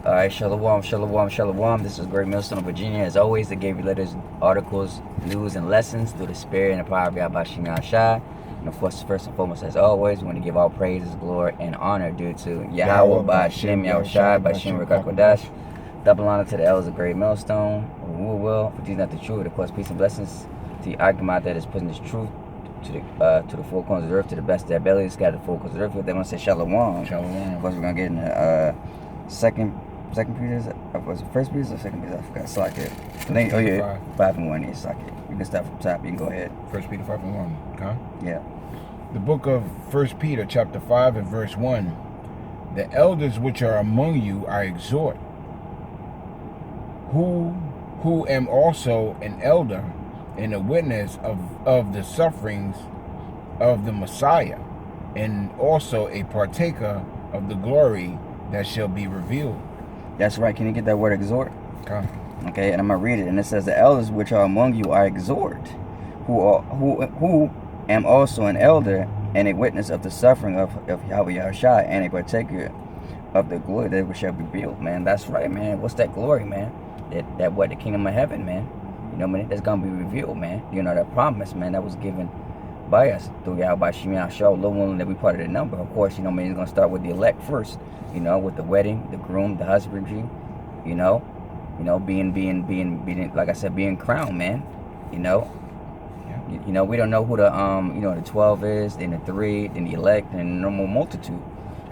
All right, shalom, shalom, shalom. This is Great Millstone of Virginia. As always, I gave you letters, articles, news, and lessons through the spirit and the power of Yahweh Shem Shai. And of course, first and foremost, as always, we want to give all praises, glory, and honor due to Yahweh Ba'Shem Yahushai, Ba'Shem Rekakodash. Double honor to the elders of Great Millstone, who will, for these not the truth. Of course, peace and blessings to the argument that is putting this truth to the four corners of the earth, to the best of their ability, scatter the four corners of the earth. They want to say shalom. Shalom. Of course, we're going to get in the second Peter, was it first Peter or second Peter? I forgot. Socket. Oh yeah, 5:1 is socket. You can start from top. You can go ahead. 1 Peter 5:1. Okay. Yeah. The book of 1 Peter, chapter 5 and verse 1. The elders which are among you I exhort, who am also an elder and a witness of the sufferings of the Messiah, and also a partaker of the glory that shall be revealed. That's right. Can you get that word exhort? Okay. Okay, and I'm gonna read it, and it says, "The elders which are among you I exhort, who am also an elder and a witness of the suffering of Yahweh Yahushai, and a partaker of the glory that shall be revealed." Man, that's right, man. What's that glory, man? That what, the kingdom of heaven, man. You know, man, that's gonna be revealed, man. You know, that promise, man, that was given by us through Yahweh Shem Yahushai, little one that we part of the number. Of course, you know, man, he's gonna start with the elect first. You know, with the wedding, the groom, the husbandry. You know, being like I said, being crowned, man. You know, Yeah. you know, we don't know who the the 12 is, then the 3, then the elect, and the normal multitude.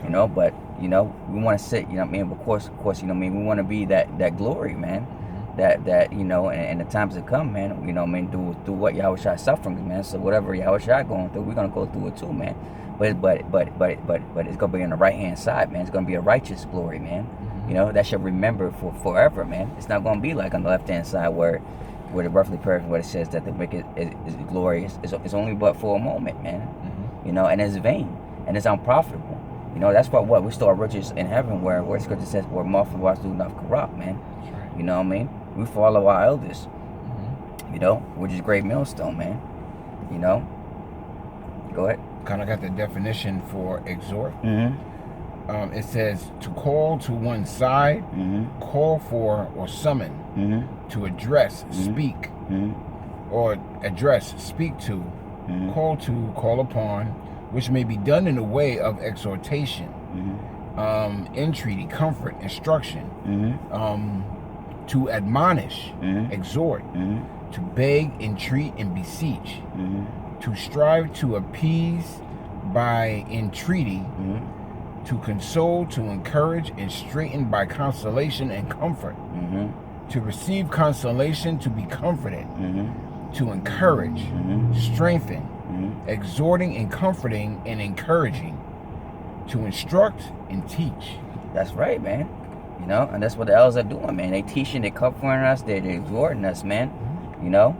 You know, but you know, we want to sit. You know what I mean? But of course, you know what I mean, we want to be that glory, man. That you know, and the times to come, man. You know what I mean? Through what Yahushua suffering, man. So whatever Yahushua going through, we're gonna go through it too, man. But it's gonna be on the right hand side, man. It's gonna be a righteous glory, man. You know, that should remember for forever, man. It's not gonna be like on the left hand side where the roughly paraphrase where it says that the wicked is glorious. It's only but for a moment, man. You know, and it's vain and it's unprofitable. You know, that's what we store riches in heaven where scripture says where moth and rust do not corrupt, man. Right. You know what I mean? We follow our elders. You know, which is great millstone, man. You know. Go ahead. Kind of got the definition for exhort. It says to call to one side, call for or summon, to address, speak, or address, speak to, call upon, which may be done in a way of exhortation, entreaty, comfort, instruction, to admonish, exhort, to beg, entreat, and beseech, to strive to appease by entreaty, to console, to encourage, and straighten by consolation and comfort, to receive consolation, to be comforted, to encourage, strengthen, exhorting and comforting and encouraging, to instruct and teach. That's right, man. You know, and that's what the elders are doing, man. They teaching, they comforting us, they're exhorting us, man. You know,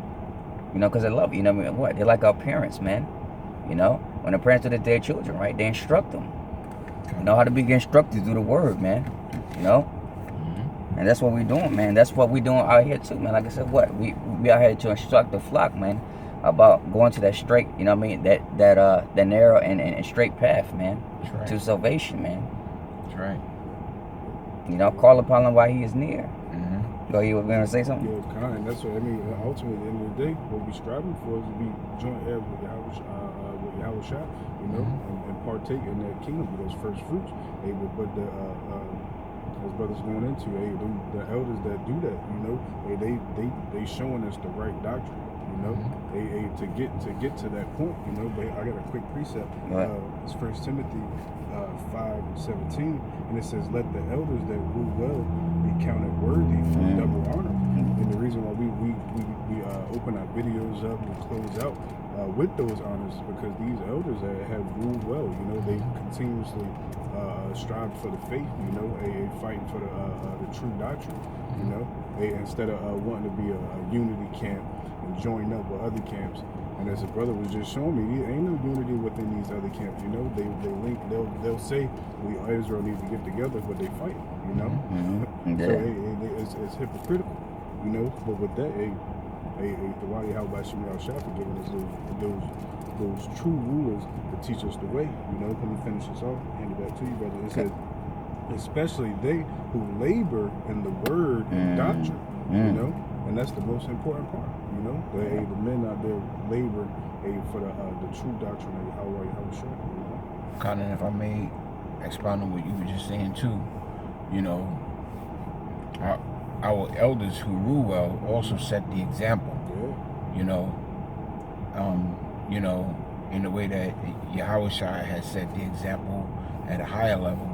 because they love you. You know what? They're like our parents, man. You know, when the parents do that to their children, right? They instruct them. You know how to be instructed through the word, man. You know, and that's what we're doing, man. That's what we're doing out here too, man. Like I said, we out here to instruct the flock, man, about going to that straight, you know what I mean, that narrow and straight path, man, Right. to salvation, man. That's right. You know, call upon him while he is near. Go, you were going to say something? Yeah, kind. That's what I mean. Ultimately, at the end of the day, what we're striving for is to be joint heirs with Yahushua, you know, and partake in that kingdom with those first fruits. But as brothers going into, the elders that do that, you know, they showing us the right doctrine. You know, to get to that point, you know. But I got a quick precept. It's 1 Timothy 5:17, and it says, "Let the elders that rule well be counted worthy for double honor." And the reason why we open our videos up and close out with those honors is because these elders have ruled well. You know, they continuously strive for the faith. You know, fighting for the true doctrine. You know, instead of wanting to be a unity camp and join up with other camps. And as a brother was just showing me, there ain't no unity within these other camps. You know, they link. They'll say Israel needs to get together, but they fight. You know, so it's hypocritical. You know, but with that, Tawadi how about Shem Yahushua for giving us those true rulers to teach us the way. You know, let me finish this off. Hand it back to you, brother. It said, especially they who labor in the word and doctrine, you know, and that's the most important part, you know. The men out there labor for the true doctrine of Yahweh, you know. Colin, if I may expound on what you were just saying too, you know, our elders who rule well also set the example. Yeah. You know, in the way that Yahweh has set the example at a higher level.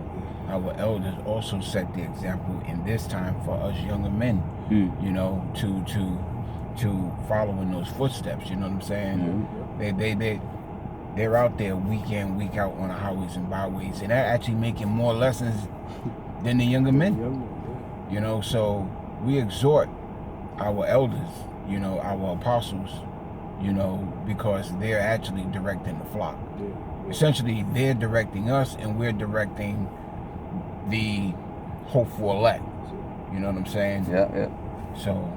Our elders also set the example in this time for us younger men, you know, to follow in those footsteps. You know what I'm saying? They're out there week in, week out on the highways and byways, and they're actually making more lessons than the younger men. You know, so we exhort our elders, you know, our apostles, you know, because they're actually directing the flock. Essentially, they're directing us, and we're directing the hopeful elect. You know what I'm saying? Yeah. So,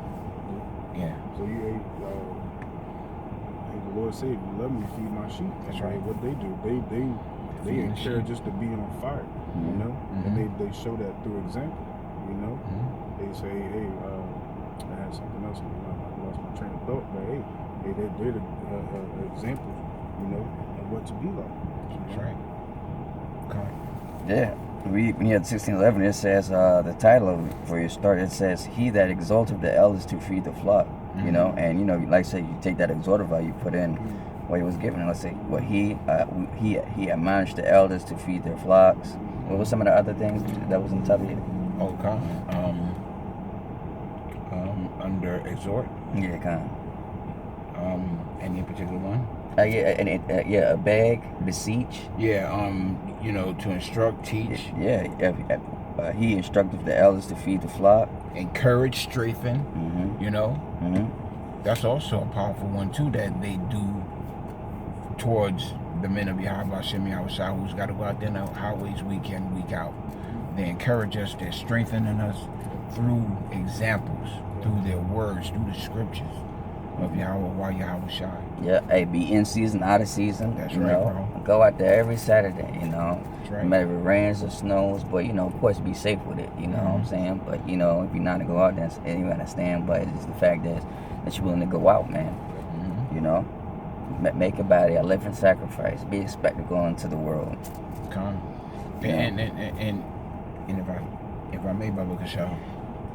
yeah. So you the Lord said, "You love me, feed my sheep." That's right. What they do, they encourage us to be on fire. You know, and they show that through example. You know, they say, "Hey, I had something else. I lost my train of thought." But hey, they're the examples. You know, of what to be like. That's right. Okay. Yeah. When you had 16:11, it says the title of it, for your start, it says, "He that exalteth the elders to feed the flock." You know, and you know, like I say, you take that exhorter value, you put in what he was given. Let's say, well, he admonished the elders to feed their flocks. What was some of the other things that was in top of it? Okay. Under exhort. Yeah, kind of. Any particular one? A beg, beseech. Yeah. You know, to instruct, teach. Yeah. He instructed the elders to feed the flock. Encourage, strengthen. You know. That's also a powerful one too that they do towards the men of Yahweh Shah, who's got to go out there in the highways week in, week out. They encourage us, they're strengthening us through examples, through their words, through the scriptures of Yahweh Shah. Yeah, hey, be in season, out of season. That's you right, know? bro. Go out there every Saturday, you know. That's right. No matter if it rains or snows, but you know, of course, be safe with it. You know what I'm saying? But you know, if you're not to go out there, you understand. But it's just the fact that you're willing to go out, man. You know, make your body a living sacrifice. Be a spectacle unto the world. Come. And if I may, Baba Kashaw,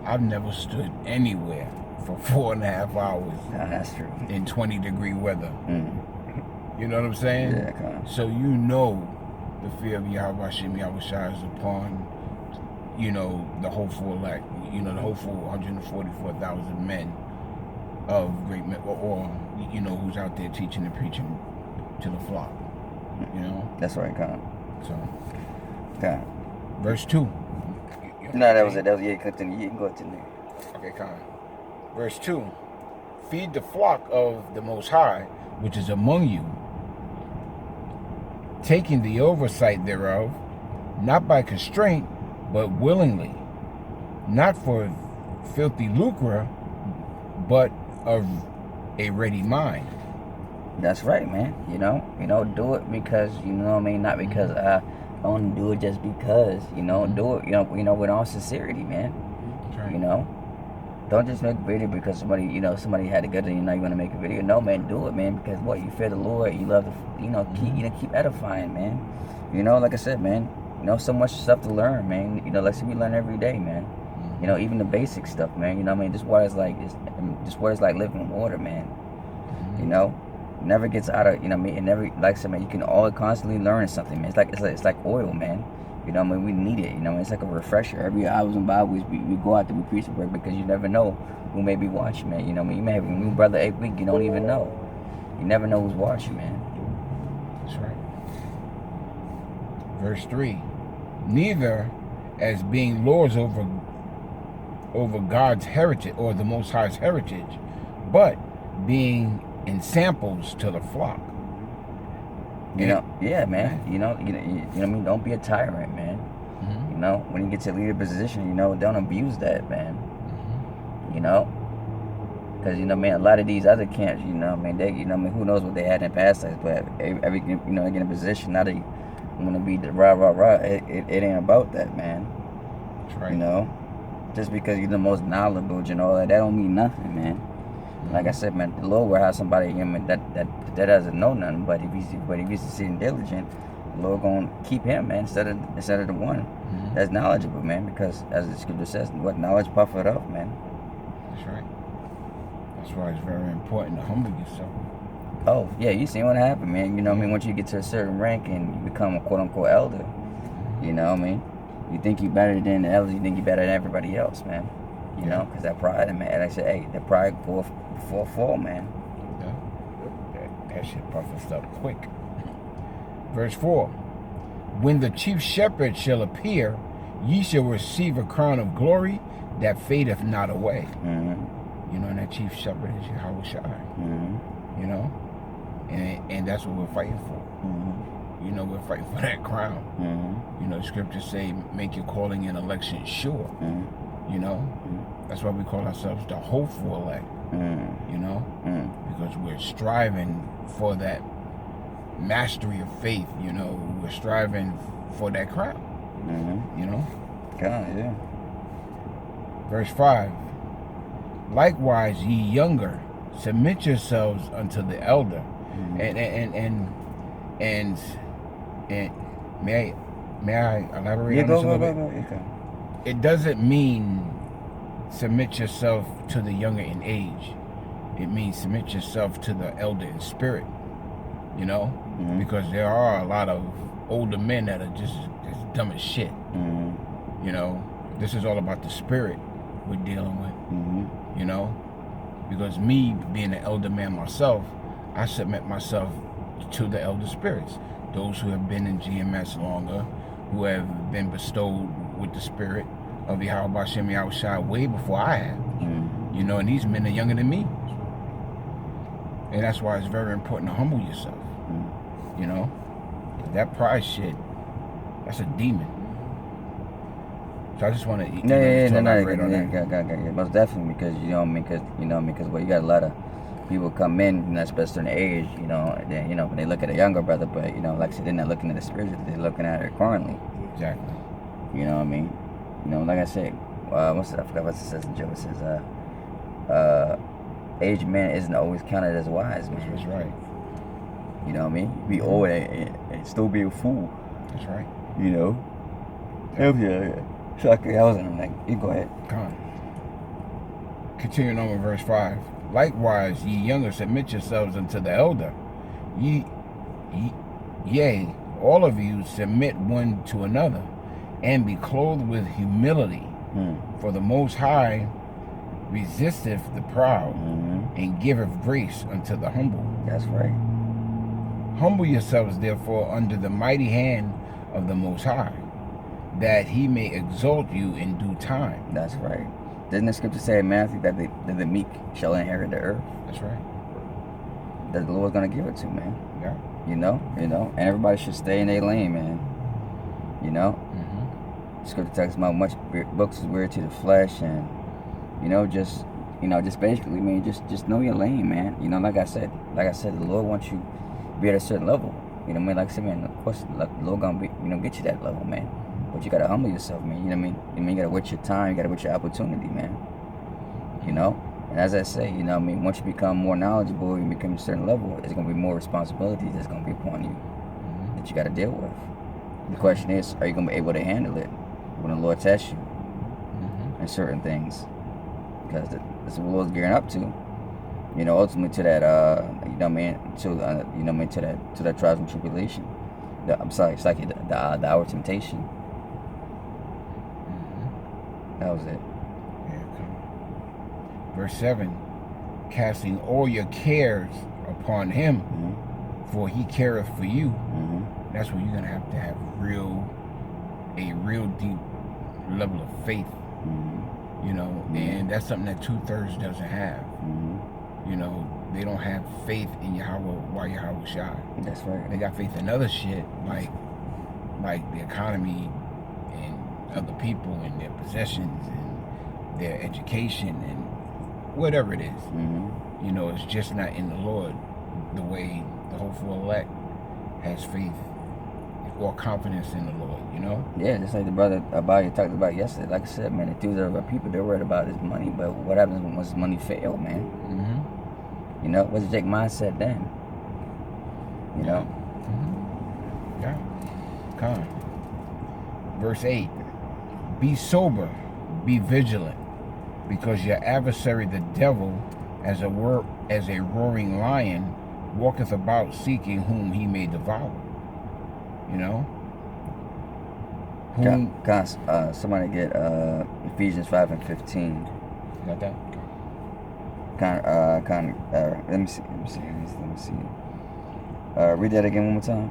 I've never stood anywhere for 4.5 hours. Nah, that's true. In 20-degree weather. You know what I'm saying? Yeah, come on. So you know the fear of Yahweh Shah is upon, you know, the hopeful elect, you know, the hopeful 144,000 men of great men, or you know, who's out there teaching and preaching to the flock. You know? That's right, come So, on. verse 2. No, that was it. Yeah, continue. You can go to there. Okay, come on. Verse 2. Feed the flock of the Most High, which is among you, taking the oversight thereof, not by constraint, but willingly, not for filthy lucre, but of a ready mind. That's right, man. You know, do it because, you know what I mean, not because I want to do it just because, you know, do it, you know, with all sincerity, man. That's right. You know, don't just make a video because somebody had a good, you want to make a video. No, man, do it, man, because what, you fear the Lord, you love to, keep edifying, man. You know, like I said, man, you know, so much stuff to learn, man. You know, like I said, we learn every day, man. You know, even the basic stuff, man. You know what I mean? This water is like living water, man. You know, never gets out of, you know what I mean? It never, like I said, man, you can always constantly learn something, man. It's like oil, man. You know what I mean? We need it. You know what I mean? It's like a refresher. Every hours and by we go out there, we preach the word because you never know who may be watching, man. You know what I mean? You may have a new brother every week. You don't even know. You never know who's watching, man. That's right. Verse 3. Neither as being lords over God's heritage or the Most High's heritage, but being ensamples to the flock. You know, yeah, man. You know what I mean? Don't be a tyrant, man. You know, when you get to a leader position, you know, don't abuse that, man. You know, because you know, man, a lot of these other camps, you know, man, who knows what they had in past lives, but every, you know, they get in a position now they want to be the rah. It ain't about that, man. That's right. You know, just because you're the most knowledgeable and all that don't mean nothing, man. Like I said, man, the Lord will have somebody that doesn't know nothing, but if he's sitting diligent, the Lord gonna keep him, man, instead of the one that's knowledgeable, man. Because as the scripture says, what knowledge puffeth up, man. That's right. That's why it's very important to humble yourself. Oh yeah, you seen what happened, man. You know what I mean? Once you get to a certain rank and you become a quote unquote elder, you know what I mean? You think you better than the elders, you think you better than everybody else, man. You know, because that pride, man. And I said, hey, that pride go before fall, man. Yeah. That shit puffs up quick. Verse 4. When the chief shepherd shall appear, ye shall receive a crown of glory that fadeth not away. You know, and that chief shepherd is Yahweh Shai. You know? And that's what we're fighting for. You know, we're fighting for that crown. You know, the scriptures say, make your calling and election sure. You know? That's why we call ourselves the hopeful elect. You know? Because we're striving for that mastery of faith. You know? We're striving for that crown. You know? God, yeah. Verse 5. Likewise, ye younger, submit yourselves unto the elder. And may I elaborate on this a little bit? It doesn't mean submit yourself to the younger in age. It means submit yourself to the elder in spirit. You know? Because there are a lot of older men that are just dumb as shit. You know? This is all about the spirit we're dealing with. You know? Because me being an elder man myself, I submit myself to the elder spirits. Those who have been in GMS longer, who have been bestowed with the spirit of Yahweh Bashem Yahweh Shai way before I have. You know, and these men are younger than me. And that's why it's very important to humble yourself. You know? That pride shit, that's a demon. So I just want to elaborate on that. Most definitely, because you know, because well, you got a lot of people come in, especially in age, you know, and then, you know, when they look at a younger brother, but you know, like I said, they're not looking at the spiritual, they're looking at it currently. Exactly. You know what I mean? You know, like I said, I forgot what it says in Job. It says, aged man isn't always counted as wise, man. That's right. You know what I mean? Be old and still be a fool. That's right. You know? Yeah. So I was in like, you go ahead. Continuing on with verse 5. Likewise, ye younger, submit yourselves unto the elder. Yea, all of you submit one to another, and be clothed with humility. For the Most High resisteth the proud, and giveth grace unto the humble. That's right. Humble yourselves, therefore, under the mighty hand of the Most High, that he may exalt you in due time. That's right. Doesn't the scripture say in Matthew that the meek shall inherit the earth? That's right. That the Lord's gonna give it to, man. Yeah. You know, and everybody should stay in their lane, man. You know, scripture talks about much books is weird to the flesh, and just basically, man, just know your lane, man. You know, like I said, the Lord wants you to be at a certain level. You know what I mean? Like I said, man, of course, like, the Lord gonna be, get you that level, man. But you gotta humble yourself, man. You know what I mean? You gotta wait your time. You gotta wait your opportunity, man. You know? And as I say, you know what I mean? Once you become more knowledgeable, you become a certain level, there's gonna be more responsibilities that's gonna be upon you that you gotta deal with. The question is, are you gonna be able to handle it when the Lord tests you in certain things? Because that's what the Lord's gearing up to. You know, ultimately to that, to that trials and tribulation. The hour temptation. That was it. Yeah, cool. Verse 7, casting all your cares upon him, for he careth for you. That's where you're going to have a real deep level of faith. You know, and that's something that 2/3 doesn't have. You know, they don't have faith in Yahweh Shai. That's right. They got faith in other shit, like the economy and other people and their possessions and their education and whatever it is. You know, it's just not in the Lord the way the hopeful elect has faith or confidence in the Lord, you know? Yeah, just like the brother about you talked about yesterday. Like I said, man, the dudes are people, they're worried about his money, but what happens when his money fail, man? Mm-hmm. You know, what's Jake's mindset then? You know? Mm-hmm. Yeah. Come on. Verse 8. Be sober, be vigilant, because your adversary the devil, as a roaring lion, walketh about seeking whom he may devour. You know? Somebody get Ephesians 5 and 15. Got that? Let me see. Read that again one more time.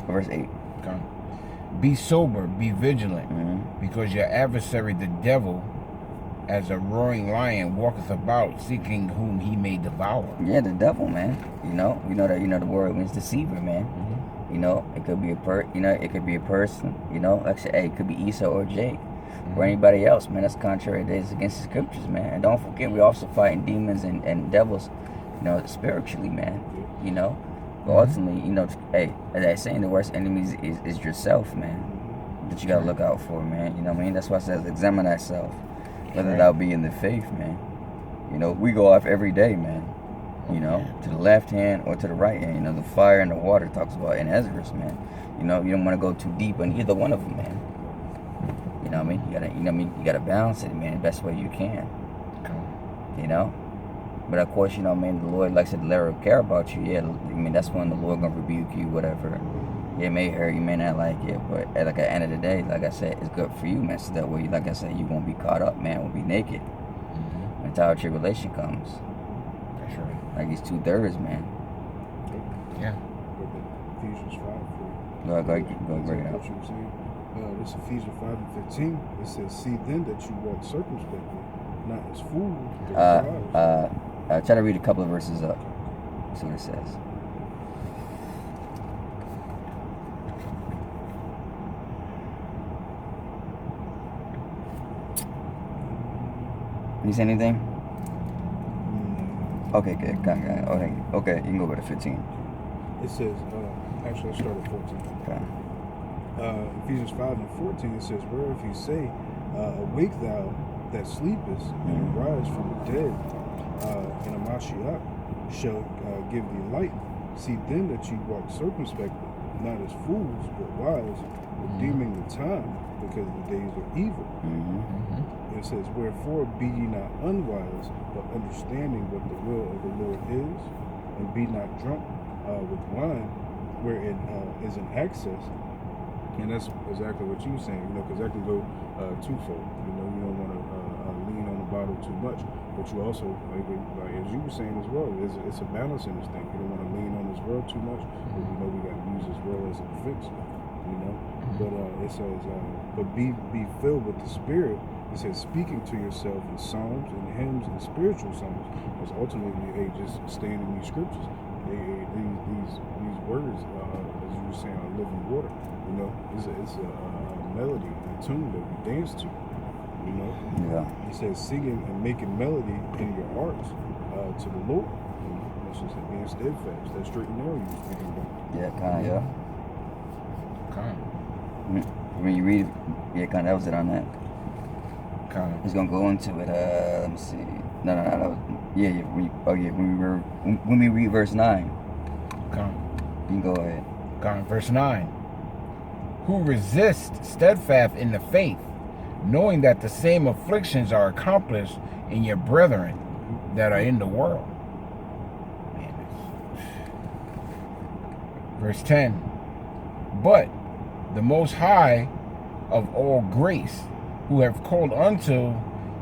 Verse 8. Be sober, be vigilant, Mm-hmm. because your adversary the devil, as a roaring lion, walketh about seeking whom he may devour. Yeah, the devil, man. You know that the word means deceiver, man. Mm-hmm. You know, it could be it could be a person. You know, like I said, hey, it could be Esau or Jake. Or anybody else, man. That's contrary. That's against the scriptures, man. And don't forget, we're also fighting demons and devils, you know, spiritually, man. You know, but ultimately, you know, hey, as I saying, the worst enemy is yourself, man. That you gotta look out for, man. You know what I mean? That's why it says examine thyself, whether thou be in the faith, man. You know, we go off every day, man. You know, to the left hand or to the right hand. You know, the fire and the water talks about in Ezra's, man. You know, you don't want to go too deep on either one of them, man. You know what I mean? You gotta balance it, man, the best way you can. You know? But of course, you know what I mean, the Lord likes to let her care about you. Yeah, I mean, that's when the Lord gonna rebuke you, whatever. It may hurt, you may not like it, but at the end of the day, like I said, it's good for you, man. So that way, like I said, you won't be caught up, man, won't be naked. When the tribulation comes. That's right. Like these 2/3, man. Yeah. Ephesians 5. Go break it out. This Ephesians 5 and 15. It says, "See then that you walk circumspectly, not as fools, but wise." Try to read a couple of verses up. See what it says. You say anything? Okay, good. Okay, you can go over to 15. It says, actually, I started 14. Okay. Ephesians 5 and 14, it says, "Whereof he say, awake thou that sleepest, and arise from the dead, and a Mashiach shall give thee light. See then that ye walk circumspectly, not as fools, but wise, redeeming the time, because the days are evil." It says, "Wherefore be ye not unwise, but understanding what the will of the Lord is, and be not drunk with wine, wherein is an excess." And that's exactly what you were saying, you know, because that can go twofold. You know, you don't want to lean on the bottle too much, but you also, like as you were saying as well, it's a balance in this thing. You don't want to lean on this world too much, but we know we got to use this world as a defense, you know. But it says, but be filled with the Spirit. It says, speaking to yourself in psalms and hymns and spiritual songs, because ultimately, just staying in these scriptures. These words, as you were saying, are living water. You know, it's a melody, a tune that we dance to. You know, Yeah. It says singing and making melody in your hearts to the Lord. You know, that's just being steadfast. That straight and narrow you were speaking about. Yeah, kind of, yeah. Kind. When you read, yeah, kind of, that was it on that. Kind. He's gonna go into it. Let me see. No. That was, yeah. When we read verse 9. Kind. You can go ahead. Kind. Verse 9. Who resist steadfast in the faith, knowing that the same afflictions are accomplished in your brethren that are in the world. Verse 10. But the Most High of all grace, who have called unto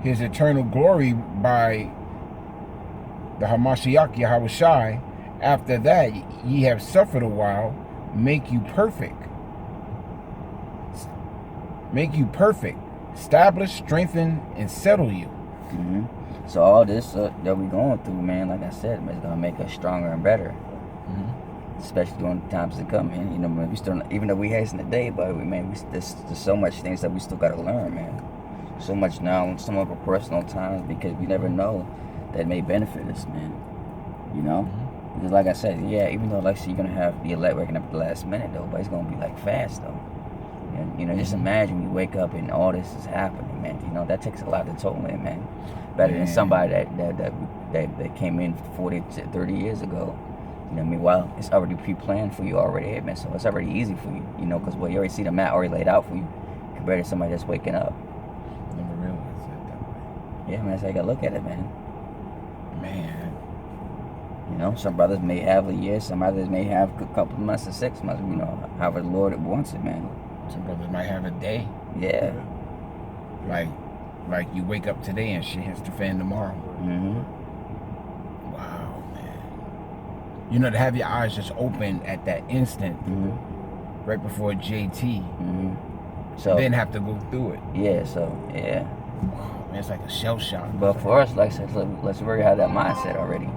his eternal glory by the Hamashiach Yahushai, after that ye have suffered a while, make you perfect, establish, strengthen, and settle you. So all this that we're going through, man, like I said, man, it's gonna make us stronger and better. Especially during the times to come, man. You know, man, we still, even though we hasten the day, but there's so much things that we still gotta learn, man. So much now, some of our personal times, because we never know that may benefit us, man. You know, Because like I said, yeah, even though like you're gonna have the elect waking up at the last minute though, but it's gonna be like fast though. And just imagine you wake up and all this is happening, man. That takes a lot to toll in, man. Better than somebody that came in 40 to 30 years ago. Meanwhile, it's already pre-planned for you already, man. So it's already easy for you, because you already see the map already laid out for you, compared to somebody that's waking up. Never realized it that way. Yeah, man. That's how you gotta look at it, man. Man. Some brothers may have a year, some others may have a couple of months or 6 months. However the Lord wants it, man. Some brothers might have a day. Yeah. Like you wake up today and shit hits the fan tomorrow. Mm-hmm. Wow, man. To have your eyes just open at that instant, right before JT, so then have to go through it. Yeah. So yeah. Wow, man, it's like a shell shock. But for us, like I said, let's already have that mindset already.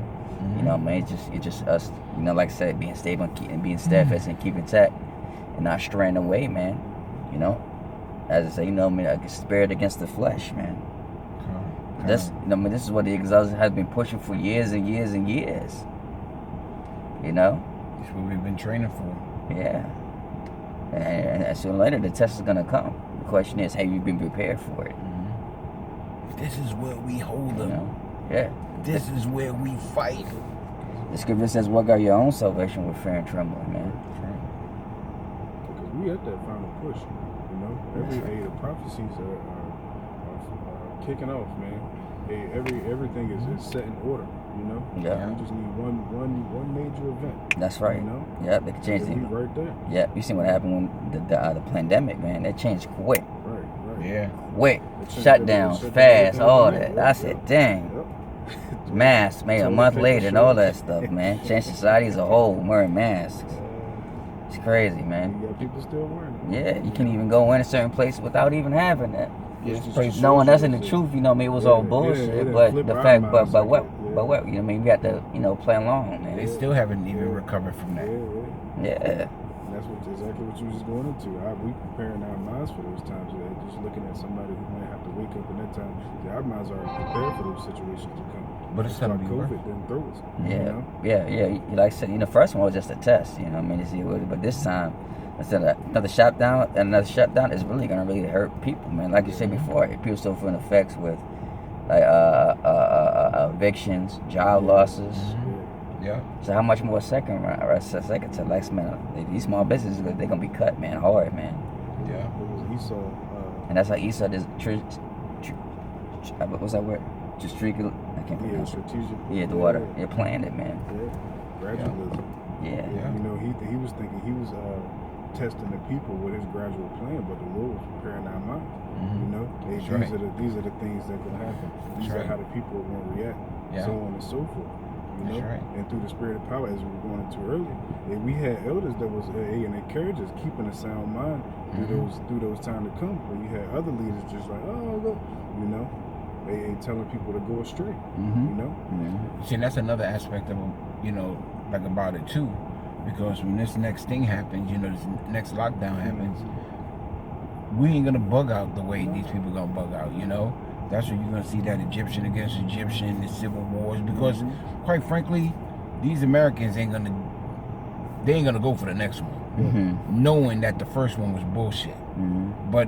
Man, it's just us. Like I said, being stable and being steadfast and keeping intact and not straying away, man. As I say, like a spirit against the flesh, man. This is what the Exhortation has been pushing for years and years and years. It's what we've been training for. Yeah. And sooner or later, the test is gonna come. The question is, have you been prepared for it? This is where we hold them. Yeah. This is where we fight. The scripture says, work out your own salvation with fear and trembling, man. Because we at that final push, the prophecies are kicking off, man. Everything is set in order, Yeah. We just need one major event. That's right. Yeah, they can change things right there. Yeah, you seen what happened when the pandemic, man. It changed quick. Right. Yeah. Quick. Shutdowns, fast, all that. I said, dang. Masks, maybe a month later and all that stuff, man. Changed society as a whole, wearing masks. It's crazy, man. You got people still wearing it. Yeah, you can't even go in a certain place without even having that. Yeah, Knowing that's in the truth, it was all bullshit. But the fact, but what, we got to, play along, man. They still haven't even recovered from that. Yeah. That's exactly what you was going into. We preparing our minds for those times. Just looking at somebody who might have to wake up in that time. Our minds are prepared for those situations to come. But it's gonna be COVID didn't throw us. Yeah. Like I said, the first one was just a test. But this time, instead of another shutdown is really gonna hurt people, man. Like you said before, people still feeling effects with like evictions, job losses. Yeah. So how much more second to next, man? These small businesses, they're gonna be cut, man, hard, man. Yeah. It was Esau. And that's how Esau does. What's that word? Just I can't pronounce it. Strategic. Yeah, the water. They planned it, man. Yeah. Gradualism. Yeah. He was thinking he was testing the people with his gradual plan, but the Lord was preparing our minds. These are the things that can happen. These are how the people are going to react. So on and so forth. And through the spirit of power, as we were going into earlier, and we had elders that was and encouraged us, keeping a sound mind through those times to come. But you had other leaders just like, they telling people to go astray. See, and that's another aspect of like about it too, because when this next thing happens, this next lockdown happens, we ain't gonna bug out the way these people gonna bug out. That's when you're gonna see that Egyptian against Egyptian, the civil wars, because quite frankly, these Americans ain't gonna go for the next one, knowing that the first one was bullshit. But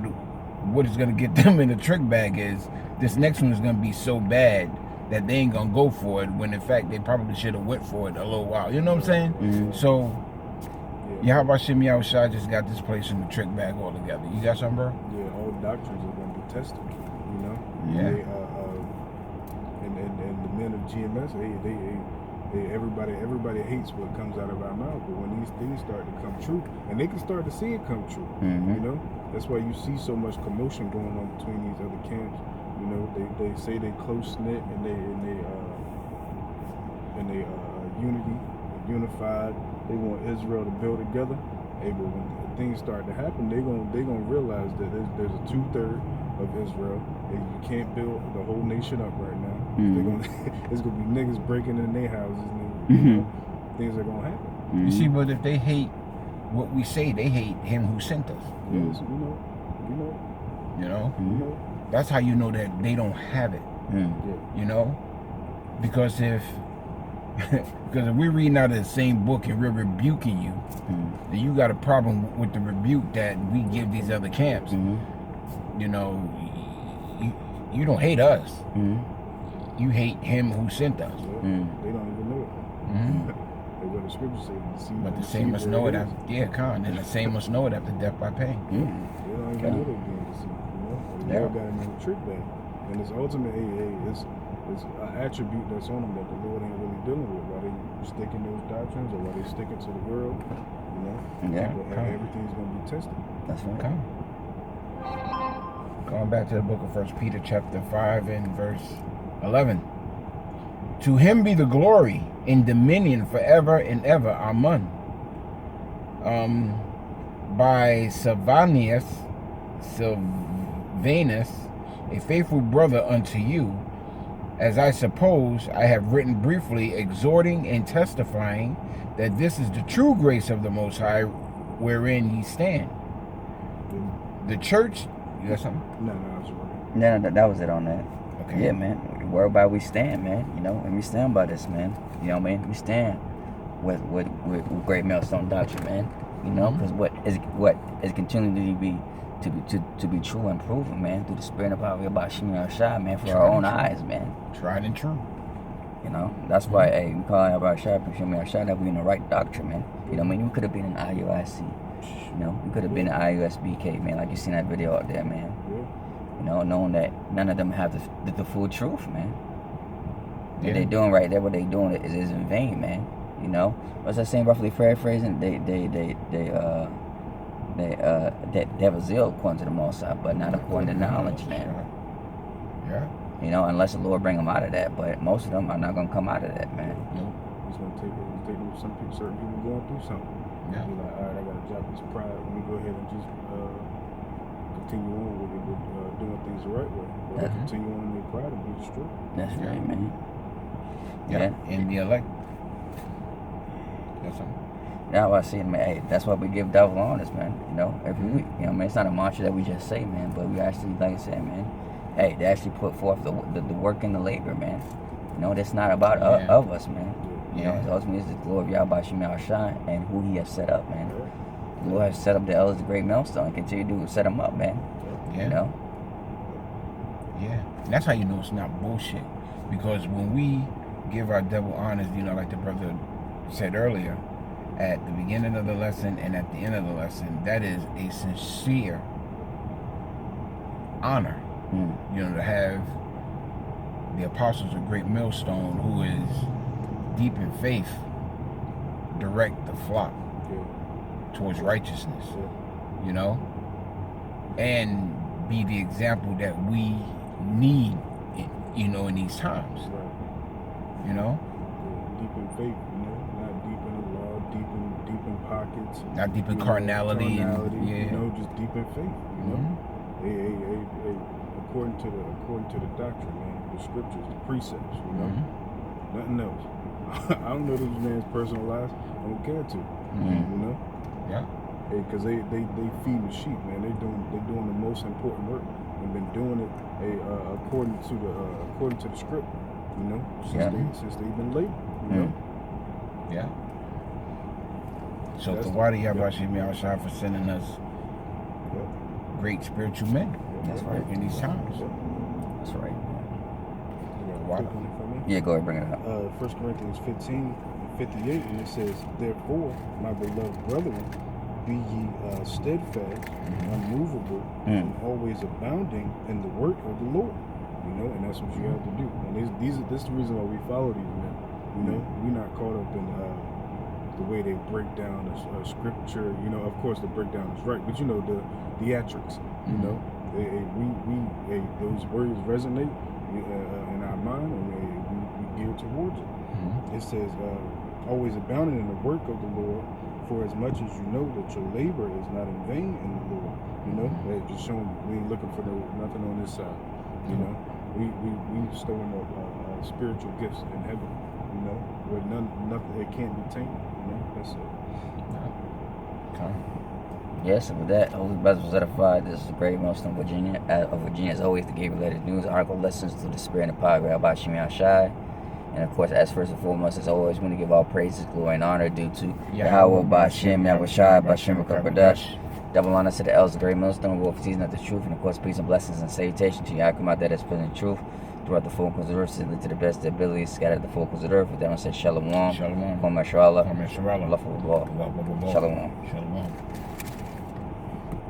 what is gonna get them in the trick bag is this next one is gonna be so bad that they ain't gonna go for it, when in fact they probably should have went for it a little while. You know what I'm saying? So Yahweh Shimmy Shah just got this place in the trick bag altogether. You got something, bro? Yeah, all doctrines are gonna be tested. Yeah. And the men of GMS, everybody hates what comes out of our mouth, but when these things start to come true, and they can start to see it come true, that's why you see so much commotion going on between these other camps. They say they close knit and they unity, unified. They want Israel to build together. Hey, but when things start to happen, they gonna realize that there's a 2/3 of Israel, and you can't build the whole nation up right now. It's gonna be niggas breaking in their houses, and things are gonna happen. You see, but if they hate what we say, they hate him who sent us. Yes, That's how you know that they don't have it. Because if Because if we're reading out of the same book and we're rebuking you, then you got a problem with the rebuke that we give these other camps. You know, you don't hate us. You hate him who sent us. They don't even know it. They what the scripture says. But the same must know it after, and the same must know it after death by pain. They don't even know they're being deceived. You know, they all got him in a trick bag, and it's ultimate. It's an attribute that's on them that the Lord ain't really dealing with. Why they sticking those doctrines, or why they sticking to the world? You know, everything's gonna be tested. That's right. Okay. Going back to the book of 1 Peter chapter 5 and verse 11. To him be the glory and dominion forever and ever. Amen. By Silvanus, a faithful brother unto you, as I suppose I have written briefly, exhorting and testifying that this is the true grace of the Most High, wherein ye stand. The church, you got something? No, I was right. No, that was it on that. Okay. Yeah, man. Whereby we stand, man. You know, and we stand by this, man. You know what I mean? We stand with great millstone doctrine, man. You know, because what is continuing to be true and proven, man, through the spirit and power of Yahweh Shai, man, for our own eyes, man. Tried and true. You know, that's why, hey, we call Yahweh Shai, that we in the right doctrine, man. You know what I mean? We could have been in IUIC. You know, we could have been in IUSBK, man, like you seen that video out there, man. You know, knowing that none of them have the full truth, man. What they doing right there, what they doing is in vain, man. You know, what's that saying? Roughly paraphrasing, they have a zeal according to the Most High, but not according to knowledge, man. Yeah. You know, unless the Lord bring them out of that, but most of them are not gonna come out of that, man. It's gonna take certain people going through something. Be like, all right, I gotta drop this pride. Let me go ahead and just continue on with doing things the right way. Or continue on in their pride and be destroyed. That's right, man. And the elect. That's something. Now I see, man. Hey, that's why we give devil on us, man. You know, every week. You know, man. It's not a mantra that we just say, man, but we actually, like I said, man. Hey, they actually put forth the work and the labor, man. You know, that's not about of us, man. You know, ultimately it's the glory of Yahweh Shai and who He has set up, man. The Lord has set up the elders, the great millstone, and continue to set them up, man. You know. And that's how you know it's not bullshit, because when we give our devil honors, you know, like the brother said earlier, at the beginning of the lesson and at the end of the lesson, that is a sincere honor. You know, to have the apostles of Great Millstone, who is deep in faith, direct the flock towards righteousness, you know, and be the example that we need, you know, in these times, you know. Deep in faith, you know, not deep in the law, deep in pockets, not deep in carnality, you know, just deep in faith, you know. According to the doctrine, man, the scriptures, the precepts, you know, nothing else. I don't know this man's personal lives. I don't care to, you know. Because they feed the sheep, man. They're doing the most important work and been doing it according to the script, you know, since they've been labeled, you know. So the why do Yahweh Shai for sending us great spiritual men? That's right. In these times. That's right. Yeah, go ahead, bring it up. 1 Corinthians 15:58, and it says, therefore, my beloved brethren, be ye steadfast, unmovable, and always abounding in the work of the Lord. You know, and that's what you have to do. And this is the reason why we follow these men. You know, we're not caught up in the way they break down a scripture. You know, of course the breakdown is right, but you know the theatrics. You know, those words resonate in our mind, and we gear towards it. It says, always abounding in the work of the Lord, for as much as you know that your labor is not in vain in the Lord. You know, just showing we ain't looking for nothing on this side. You know, we storing up spiritual gifts in heaven. You know, where nothing it can't be tainted. You know, that's it. Yes, and with that, Holy Brothers was edified. This is the Great Millstone, Virginia. Virginia, as always, the Gabriel Letters News, article lessons to the spirit and the power of Yahweh Shai. And of course, as first and foremost, as always, we want to give all praises, glory, and honor due to Yahweh, Ba'ashem, Yahushai, Ba'ashem, Kakadash. Double honor to the elders, the great millstone, wolf season of the truth, and of course, peace and blessings and salutation to Yakumah that is present truth throughout the four corners of the earth, simply to the best of the abilities, scattered the four corners of the earth. With that, I say Shalom. Shalom. Kwame Shalom. Kwame Shalom. Shalom. Shalom.